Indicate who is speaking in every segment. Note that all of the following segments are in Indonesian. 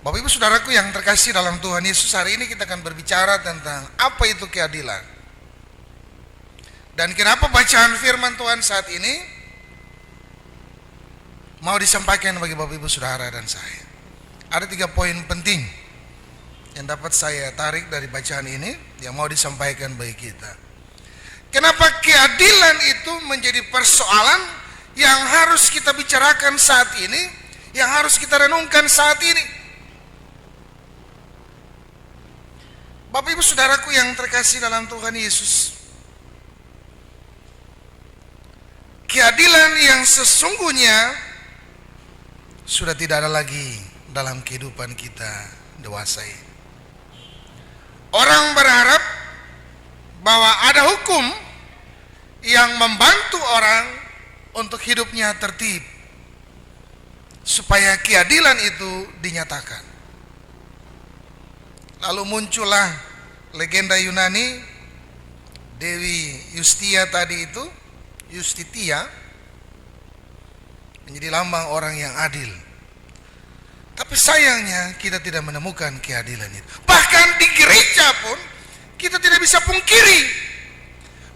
Speaker 1: Bapak Ibu Saudaraku yang terkasih dalam Tuhan Yesus, hari ini kita akan berbicara tentang apa itu keadilan. Dan kenapa bacaan firman Tuhan saat ini mau disampaikan bagi Bapak Ibu Saudara dan saya. Ada 3 poin penting yang dapat saya tarik dari bacaan ini yang mau disampaikan bagi kita. Kenapa keadilan itu menjadi persoalan yang harus kita bicarakan saat ini, yang harus kita renungkan saat ini. Bapak Ibu Saudaraku yang terkasih dalam Tuhan Yesus, keadilan yang sesungguhnya sudah tidak ada lagi dalam kehidupan kita dewasa ini. Orang berharap bahwa ada hukum yang membantu orang untuk hidupnya tertib, supaya keadilan itu dinyatakan. Lalu muncullah legenda Yunani, Dewi Yustitia tadi itu, Yustitia, menjadi lambang orang yang adil. Tapi sayangnya kita tidak menemukan keadilan itu. Bahkan di gereja pun kita tidak bisa pungkiri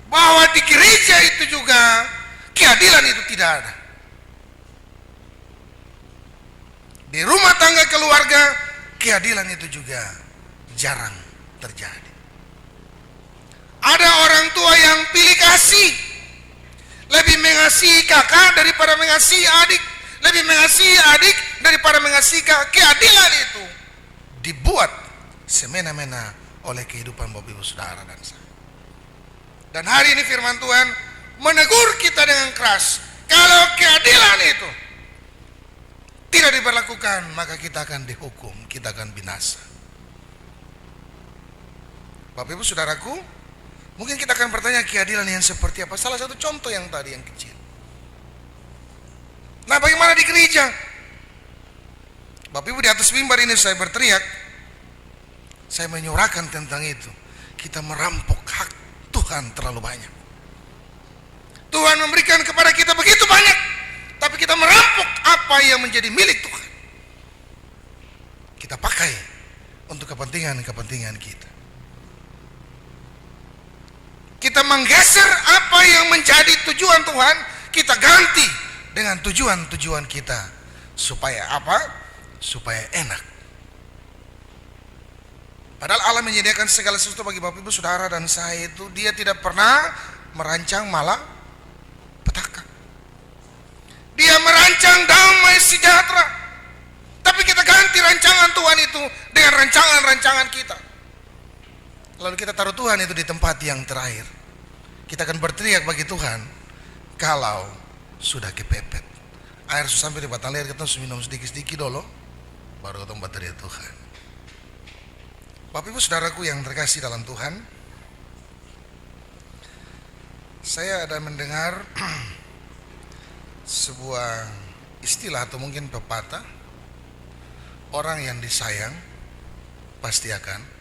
Speaker 1: bahwa di gereja itu juga keadilan itu tidak ada. Di rumah tangga keluarga keadilan itu juga jarang terjadi. Ada orang tua yang pilih kasih, lebih mengasihi kakak daripada mengasihi adik, lebih mengasihi adik daripada mengasihi kakak. Keadilan itu dibuat semena-mena oleh kehidupan Bapak Ibu Saudara dan saya. Dan hari ini firman Tuhan menegur kita dengan keras. Kalau keadilan itu tidak diberlakukan, maka kita akan dihukum, kita akan binasa. Bapak Ibu Saudaraku, mungkin kita akan bertanya, keadilan yang seperti apa? Salah satu contoh yang tadi, yang kecil. Nah, bagaimana di gereja? Bapak Ibu, di atas mimbar ini saya berteriak, saya menyuarakan tentang itu. Kita merampok hak Tuhan terlalu banyak. Tuhan memberikan kepada kita begitu banyak, tapi kita merampok apa yang menjadi milik Tuhan. Kita pakai untuk kepentingan-kepentingan kita. Kita menggeser apa yang menjadi tujuan Tuhan, kita ganti dengan tujuan-tujuan kita. Supaya apa? Supaya enak. Padahal Allah menyediakan segala sesuatu bagi Bapak Ibu Saudara dan saya itu. Dia tidak pernah merancang malapetaka. Dia merancang damai sejahtera. Tapi kita ganti rancangan Tuhan itu dengan rancangan-rancangan kita. Lalu kita taruh Tuhan itu di tempat yang terakhir. Kita akan berteriak bagi Tuhan kalau sudah kepepet. Air sudah sampai di batang leher, kita harus minum sedikit-sedikit dulu, baru ketemu baterai Tuhan. Bapak Ibu Saudaraku yang terkasih dalam Tuhan, saya ada mendengar sebuah istilah atau mungkin pepatah, orang yang disayang pasti akan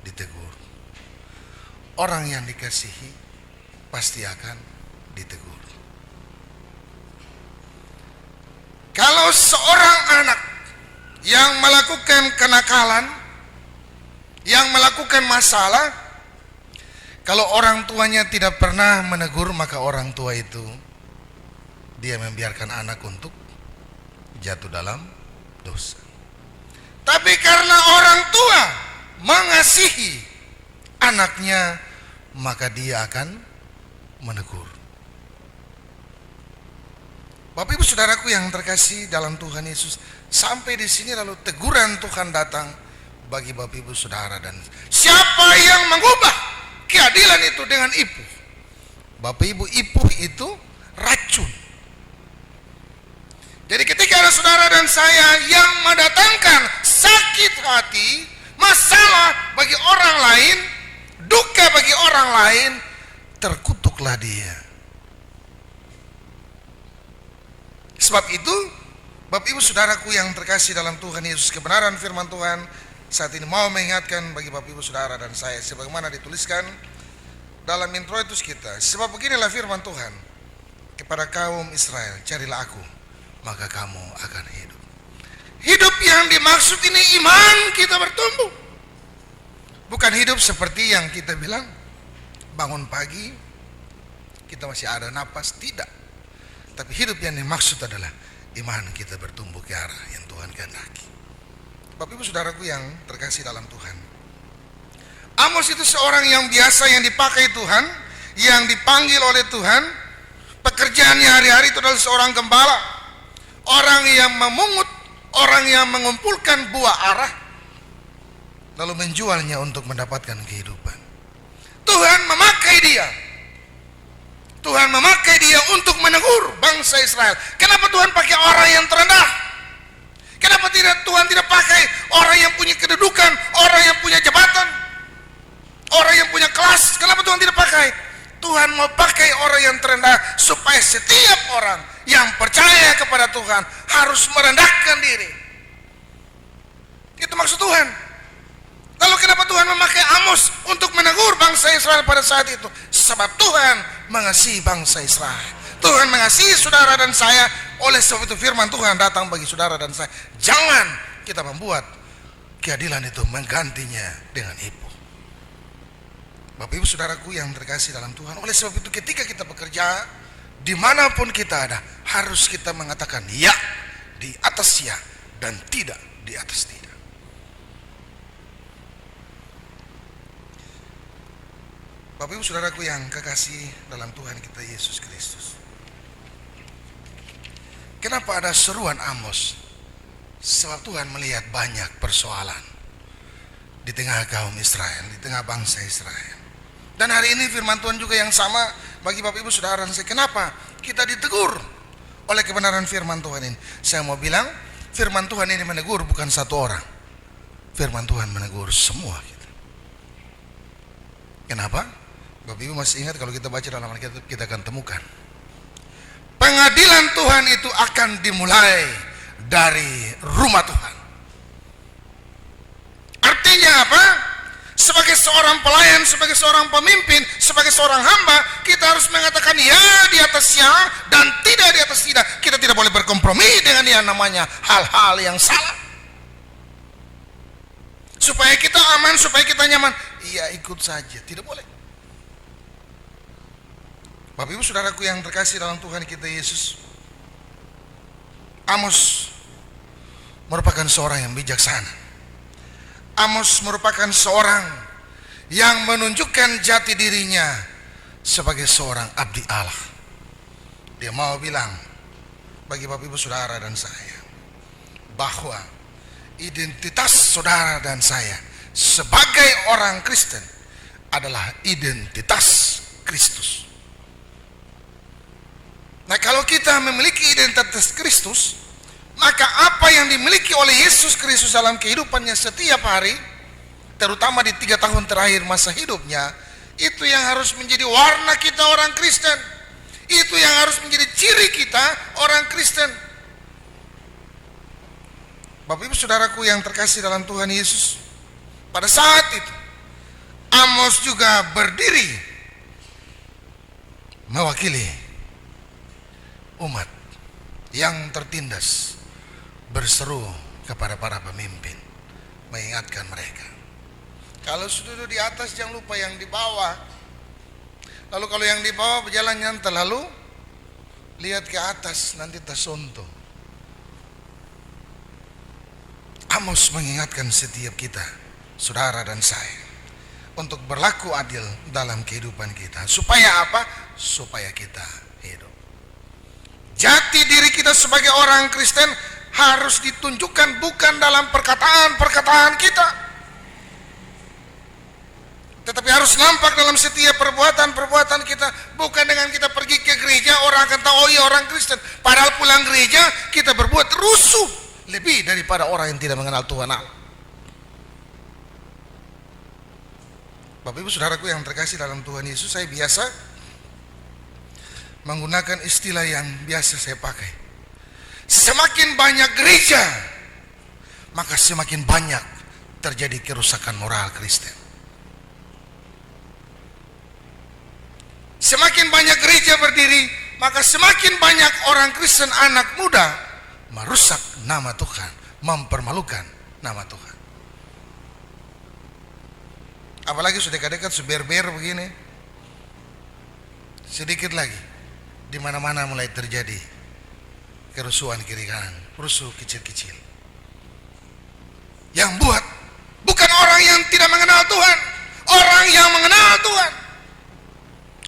Speaker 1: ditegur. Orang yang dikasihi pasti akan ditegur. Kalau seorang anak yang melakukan kenakalan, yang melakukan masalah, kalau orang tuanya tidak pernah menegur, maka orang tua itu dia membiarkan anak untuk jatuh dalam dosa. Tapi karena orang tua mengasihi anaknya, maka dia akan menegur. Bapak Ibu Saudaraku yang terkasih dalam Tuhan Yesus, sampai di sini lalu teguran Tuhan datang bagi Bapak Ibu Saudara dan siapa yang mengubah keadilan itu dengan ipuh. Bapak Ibu, ipuh itu racun. Jadi ketika ada saudara dan saya yang mendatangkan sakit hati, masalah bagi orang lain, duka bagi orang lain, terkutuklah dia. Sebab itu, Bapak Ibu Saudaraku yang terkasih dalam Tuhan Yesus, kebenaran firman Tuhan saat ini mau mengingatkan bagi Bapak Ibu Saudara dan saya, sebagaimana dituliskan dalam introitus kita. Sebab beginilah firman Tuhan kepada kaum Israel, carilah aku, maka kamu akan hidup. Hidup yang dimaksud ini iman kita bertumbuh. Bukan hidup seperti yang kita bilang, bangun pagi, kita masih ada napas, tidak. Tapi hidup yang dimaksud adalah iman kita bertumbuh ke arah yang Tuhan kehendaki. Bapak Ibu Saudaraku yang terkasih dalam Tuhan, Amos itu seorang yang biasa, yang dipakai Tuhan, yang dipanggil oleh Tuhan. Pekerjaannya hari-hari itu adalah seorang gembala, orang yang memungut, orang yang mengumpulkan buah arah, lalu menjualnya untuk mendapatkan kehidupan. Tuhan memakai dia. Tuhan memakai dia untuk menegur bangsa Israel. Kenapa Tuhan pakai orang yang terendah? Kenapa Tuhan tidak pakai orang yang punya kedudukan, orang yang punya jabatan, orang yang punya kelas? Kenapa Tuhan tidak pakai? Tuhan mau pakai orang yang terendah supaya setiap orang yang percaya kepada Tuhan harus merendahkan diri. Itu maksud Tuhan. Lalu kenapa Tuhan memakai Amos untuk menegur bangsa Israel pada saat itu? Sebab Tuhan mengasihi bangsa Israel. Tuhan mengasihi saudara dan saya. Oleh sebab itu firman Tuhan datang bagi saudara dan saya. Jangan kita membuat keadilan itu menggantinya dengan ibu. Bapak Ibu Saudaraku yang terkasih dalam Tuhan, oleh sebab itu ketika kita bekerja, dimanapun kita ada, harus kita mengatakan ya di atas ya dan tidak di atas tidak. Bapak Ibu Saudaraku yang kekasih dalam Tuhan kita Yesus Kristus, kenapa ada seruan Amos? Sebab Tuhan melihat banyak persoalan di tengah kaum Israel, di tengah bangsa Israel. Dan hari ini firman Tuhan juga yang sama bagi Bapak Ibu Saudara dan saya. Kenapa kita ditegur oleh kebenaran firman Tuhan ini? Saya mau bilang, firman Tuhan ini menegur bukan satu orang. Firman Tuhan menegur semua kita. Kenapa? Bapak Ibu masih ingat kalau kita baca dalam Alkitab, kita akan temukan pengadilan Tuhan itu akan dimulai dari rumah Tuhan. Artinya apa? Sebagai seorang pelayan, sebagai seorang pemimpin, sebagai seorang hamba, kita harus mengatakan ya di atas ya dan tidak di atas tidak. Kita tidak boleh berkompromi dengan yang namanya hal-hal yang salah. Supaya kita aman, supaya kita nyaman, iya ikut saja, tidak boleh. Bapak Ibu Saudaraku yang terkasih dalam Tuhan kita Yesus, Amos merupakan seorang yang bijaksana. Amos merupakan seorang yang menunjukkan jati dirinya sebagai seorang abdi Allah. Dia mau bilang bagi Bapak Ibu Saudara dan saya bahwa identitas saudara dan saya sebagai orang Kristen adalah identitas Kristus. Nah, kalau kita memiliki identitas Kristus, maka apa yang dimiliki oleh Yesus Kristus dalam kehidupannya setiap hari, terutama di 3 tahun terakhir masa hidupnya, itu yang harus menjadi warna kita orang Kristen. Itu yang harus menjadi ciri kita orang Kristen. Bapak Ibu Saudaraku yang terkasih dalam Tuhan Yesus, pada saat itu Amos juga berdiri mewakili umat yang tertindas, berseru kepada para pemimpin, mengingatkan mereka, kalau sudah duduk di atas jangan lupa yang di bawah. Lalu kalau yang di bawah berjalan nyantai, lalu lihat ke atas, nanti tersontoh. Amos mengingatkan setiap kita, saudara dan saya, untuk berlaku adil dalam kehidupan kita. Supaya apa? Supaya kita hidup. Jati diri kita sebagai orang Kristen harus ditunjukkan bukan dalam perkataan-perkataan kita, tetapi harus nampak dalam setiap perbuatan-perbuatan kita. Bukan dengan kita pergi ke gereja orang akan tahu oh iya orang Kristen, padahal pulang gereja kita berbuat rusuh lebih daripada orang yang tidak mengenal Tuhan Allah. Bapak Ibu Saudaraku yang terkasih dalam Tuhan Yesus, saya biasa menggunakan istilah yang biasa saya pakai. Semakin banyak gereja, maka semakin banyak terjadi kerusakan moral Kristen. Semakin banyak gereja berdiri, maka semakin banyak orang Kristen anak muda merusak nama Tuhan, mempermalukan nama Tuhan. Apalagi sudah dekat-dekat suber-ber begini, sedikit lagi di mana-mana mulai terjadi kerusuhan kiri kanan, rusuh kecil-kecil. Yang buat bukan orang yang tidak mengenal Tuhan, orang yang mengenal Tuhan,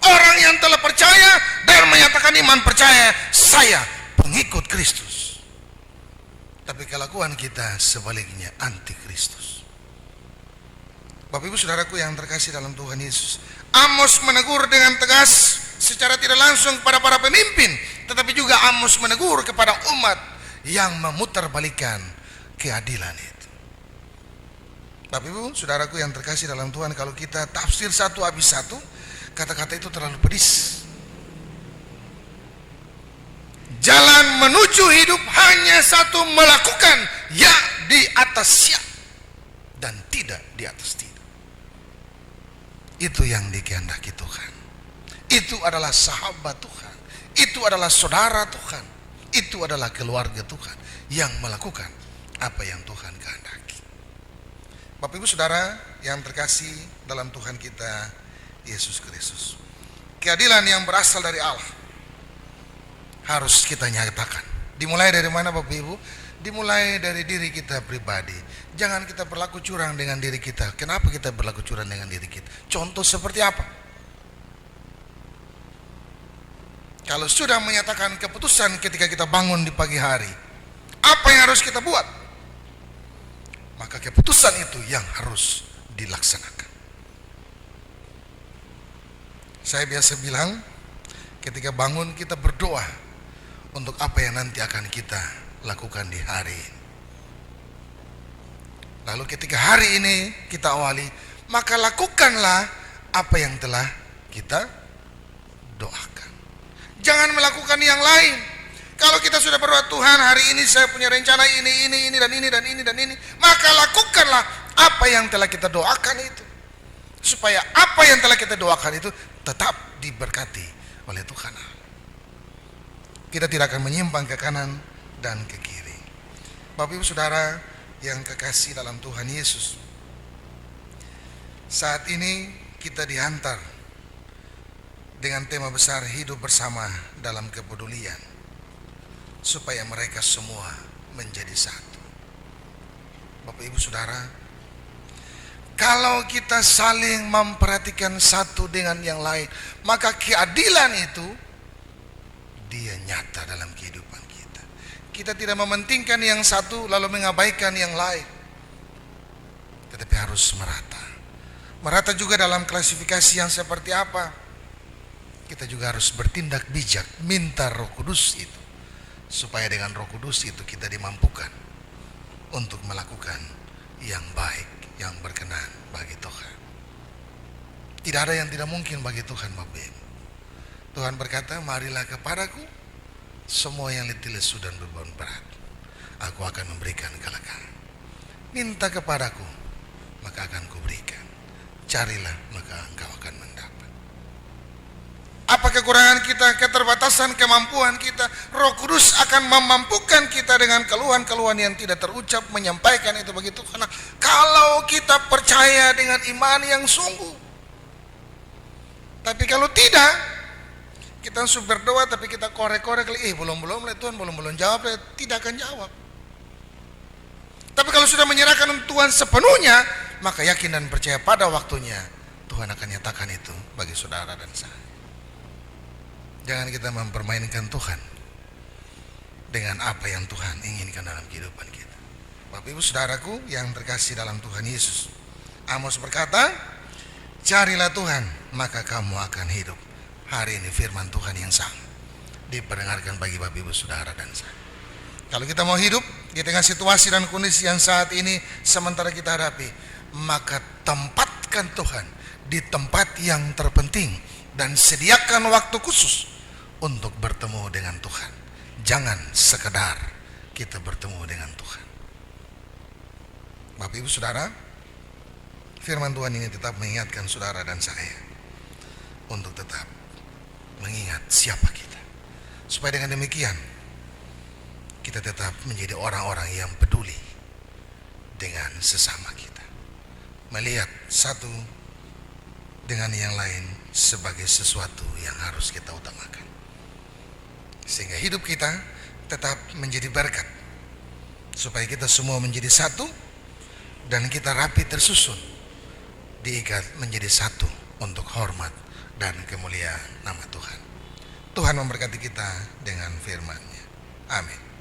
Speaker 1: orang yang telah percaya dan menyatakan iman percaya, saya pengikut Kristus. Tapi kelakuan kita sebaliknya anti Kristus. Bapak Ibu Saudaraku yang terkasih dalam Tuhan Yesus, Amos menegur dengan tegas secara tidak langsung kepada para pemimpin, tetapi juga Amos menegur kepada umat yang memutarbalikkan keadilan itu. Bapak Ibu Saudaraku yang terkasih dalam Tuhan, kalau kita tafsir satu habis satu, kata-kata itu terlalu pedis. Jalan menuju hidup hanya satu, melakukan ya di atas ya dan tidak di atas tidak. Itu yang dikehendaki Tuhan. Itu adalah sahabat Tuhan. Itu adalah saudara Tuhan. Itu adalah keluarga Tuhan yang melakukan apa yang Tuhan kehendaki. Bapak Ibu Saudara yang terkasih dalam Tuhan kita Yesus Kristus, keadilan yang berasal dari Allah harus kita nyatakan. Dimulai dari mana Bapak Ibu? Dimulai dari diri kita pribadi. Jangan kita berlaku curang dengan diri kita. Kenapa kita berlaku curang dengan diri kita? Contoh seperti apa? Kalau sudah menyatakan keputusan ketika kita bangun di pagi hari, apa yang harus kita buat? Maka keputusan itu yang harus dilaksanakan. Saya biasa bilang, ketika bangun kita berdoa untuk apa yang nanti akan kita lakukan di hari ini. Lalu ketika hari ini kita awali, maka lakukanlah apa yang telah kita doakan. Jangan melakukan yang lain. Kalau kita sudah berdoa, Tuhan hari ini saya punya rencana ini dan ini dan ini dan ini, maka lakukanlah apa yang telah kita doakan itu, supaya apa yang telah kita doakan itu tetap diberkati oleh Tuhan. Kita tidak akan menyimpang ke kanan dan ke kiri. Bapak Ibu Saudara yang kekasih dalam Tuhan Yesus, saat ini kita dihantar dengan tema besar hidup bersama dalam kepedulian, supaya mereka semua menjadi satu. Bapak Ibu Saudara, kalau kita saling memperhatikan satu dengan yang lain, maka keadilan itu dia nyata dalam kehidupan kita. Kita tidak mementingkan yang satu lalu mengabaikan yang lain, tetapi harus merata. Merata juga dalam klasifikasi yang seperti apa. Kita juga harus bertindak bijak, minta Roh Kudus itu, supaya dengan Roh Kudus itu kita dimampukan untuk melakukan yang baik, yang berkenan bagi Tuhan. Tidak ada yang tidak mungkin bagi Tuhan, Bapak Ibu. Tuhan berkata, marilah kepadaku semua yang letih lesu dan beban berat, aku akan memberikan kelegaan. Minta kepadaku, maka akan kuberikan. Carilah, maka engkau akan mendapat. Apa kekurangan kita, keterbatasan kemampuan kita, Roh Kudus akan memampukan kita dengan keluhan-keluhan yang tidak terucap, menyampaikan itu bagi Tuhan. Kalau kita percaya dengan iman yang sungguh. Tapi kalau tidak, kita sudah berdoa tapi kita korek-korek, belum Tuhan belum jawab, tidak akan jawab. Tapi kalau sudah menyerahkan Tuhan sepenuhnya, maka yakin dan percaya pada waktunya Tuhan akan nyatakan itu bagi saudara dan saya. Jangan kita mempermainkan Tuhan dengan apa yang Tuhan inginkan dalam kehidupan kita. Bapak Ibu Saudaraku yang terkasih dalam Tuhan Yesus, Amos berkata, carilah Tuhan maka kamu akan hidup. Hari ini firman Tuhan yang sama diperdengarkan bagi Bapak Ibu Saudara dan saya. Kalau kita mau hidup di tengah situasi dan kondisi yang saat ini sementara kita hadapi, maka tempatkan Tuhan di tempat yang terpenting dan sediakan waktu khusus untuk bertemu dengan Tuhan. Jangan sekedar kita bertemu dengan Tuhan. Bapak Ibu Saudara, firman Tuhan ini tetap mengingatkan saudara dan saya untuk tetap mengingat siapa kita, supaya dengan demikian kita tetap menjadi orang-orang yang peduli dengan sesama kita, melihat satu dengan yang lain sebagai sesuatu yang harus kita utamakan, sehingga hidup kita tetap menjadi berkat, supaya kita semua menjadi satu dan kita rapi tersusun, diikat menjadi satu untuk hormat dan kemuliaan nama Tuhan. Tuhan memberkati kita dengan firman-Nya. Amin.